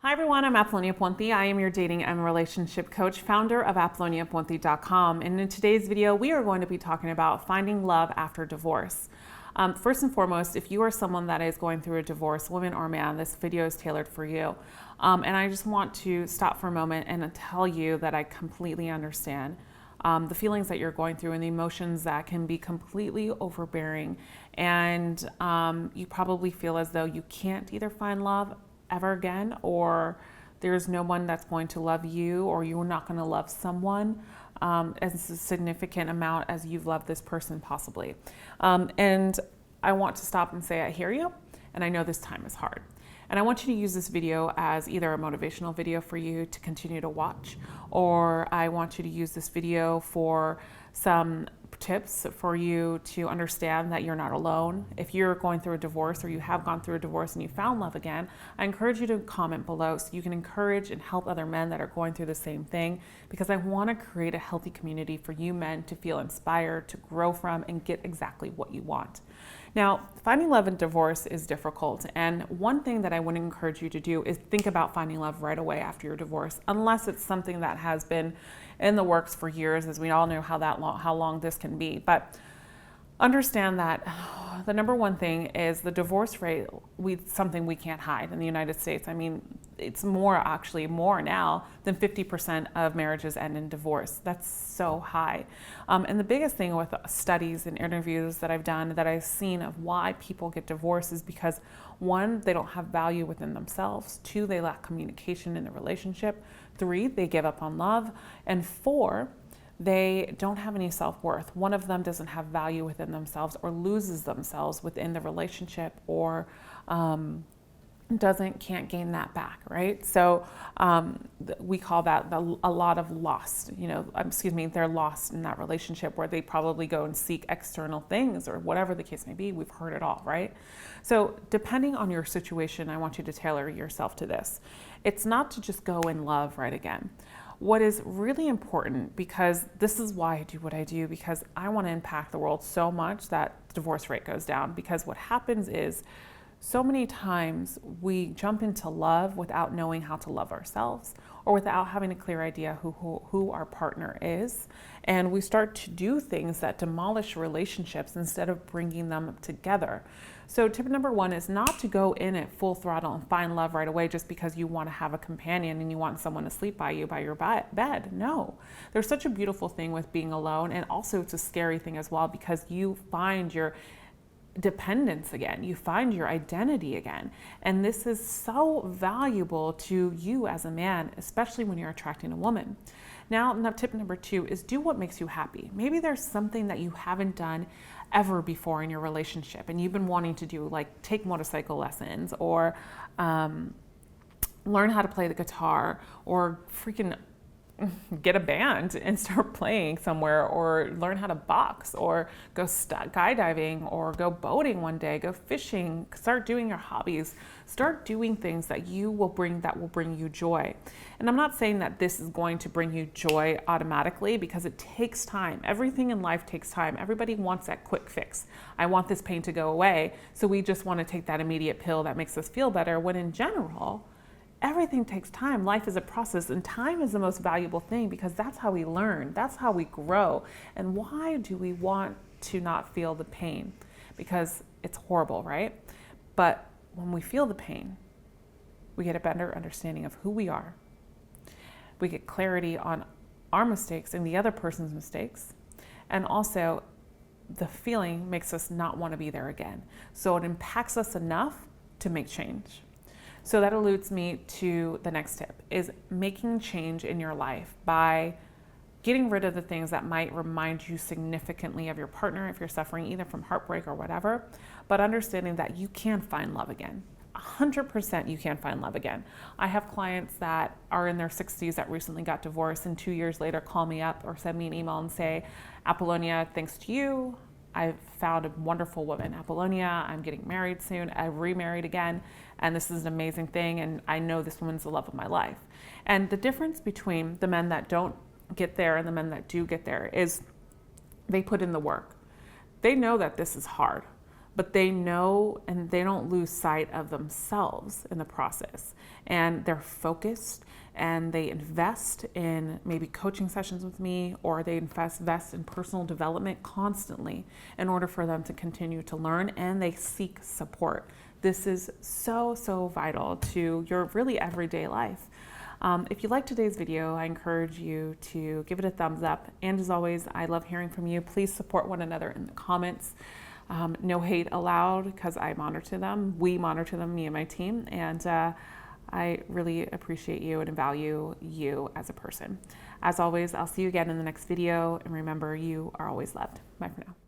Hi everyone, I'm Apollonia Ponti. I am your dating and relationship coach, founder of ApolloniaPonti.com. And in today's video, we are going to be talking about finding love after divorce. First and foremost, if you are someone that is going through a divorce, woman or man, this video is tailored for you. And I just want to stop for a moment and tell you that I completely understand the feelings that you're going through and the emotions that can be completely overbearing. And you probably feel as though you can't either find love ever again, or there's no one that's going to love you, or you're not going to love someone as a significant amount as you've loved this person possibly. And I want to stop and say I hear you, and I know this time is hard. And I want you to use this video as either a motivational video for you to continue to watch, or I want you to use this video for some tips for you to understand that you're not alone. If you're going through a divorce or you have gone through a divorce and you found love again, I encourage you to comment below so you can encourage and help other men that are going through the same thing, because I want to create a healthy community for you men to feel inspired, to grow from, and get exactly what you want. Now, finding love in divorce is difficult, and one thing that I would encourage you to do is think about finding love right away after your divorce, unless it's something that has been in the works for years, as we all know how long this can be. But understand that the number one thing is the divorce rate, something we can't hide in the United States. I mean, it's more now than 50% of marriages end in divorce. That's so high. And the biggest thing with studies and interviews that I've done, that I've seen of why people get divorced, is because one, they don't have value within themselves. Two, they lack communication in the relationship. Three, they give up on love. And four, they don't have any self-worth. One of them doesn't have value within themselves, or loses themselves within the relationship, or can't gain that back, right? So we call that a lot of lost, they're lost in that relationship, where they probably go and seek external things, or whatever the case may be. We've heard it all, right? So depending on your situation, I want you to tailor yourself to this. It's not to just go in love right again. What is really important, because this is why I do what I do, because I want to impact the world so much that the divorce rate goes down. Because what happens is, so many times we jump into love without knowing how to love ourselves, or without having a clear idea who our partner is. And we start to do things that demolish relationships instead of bringing them together. So tip number one is not to go in at full throttle and find love right away just because you want to have a companion and you want someone to sleep by you by your bed. No, there's such a beautiful thing with being alone, and also it's a scary thing as well, because you find your dependence again, you find your identity again. And this is so valuable to you as a man, especially when you're attracting a woman. Now, tip number two is do what makes you happy. Maybe there's something that you haven't done ever before in your relationship, and you've been wanting to do, like take motorcycle lessons, or learn how to play the guitar, or freaking get a band and start playing somewhere, or learn how to box, or go skydiving, or go boating one day, go fishing, start doing your hobbies, start doing things that will bring you joy. And I'm not saying that this is going to bring you joy automatically, because it takes time. Everything in life takes time. Everybody wants that quick fix. I want this pain to go away, so we just want to take that immediate pill that makes us feel better, when in general, everything takes time. Life is a process, and time is the most valuable thing, because that's how we learn, that's how we grow. And why do we want to not feel the pain? Because it's horrible, right? But when we feel the pain, we get a better understanding of who we are. We get clarity on our mistakes and the other person's mistakes. And also, the feeling makes us not want to be there again. So it impacts us enough to make change. So that alludes me to the next tip, is making change in your life by getting rid of the things that might remind you significantly of your partner if you're suffering either from heartbreak or whatever, but understanding that you can find love again. 100% you can find love again. I have clients that are in their 60s that recently got divorced, and 2 years later call me up or send me an email and say, Apollonia, thanks to you, I've found a wonderful woman, Apollonia. I'm getting married soon. I remarried again, and this is an amazing thing, and I know this woman's the love of my life. And the difference between the men that don't get there and the men that do get there is they put in the work. They know that this is hard. but they know and they don't lose sight of themselves in the process. And they're focused and they invest in maybe coaching sessions with me, or they invest in personal development constantly in order for them to continue to learn, and they seek support. This is so, so vital to your really everyday life. If you liked today's video, I encourage you to give it a thumbs up. And as always, I love hearing from you. Please support one another in the comments. No hate allowed, because I monitor them. We monitor them, me and my team. And I really appreciate you and value you as a person. As always, I'll see you again in the next video. And remember, you are always loved. Bye for now.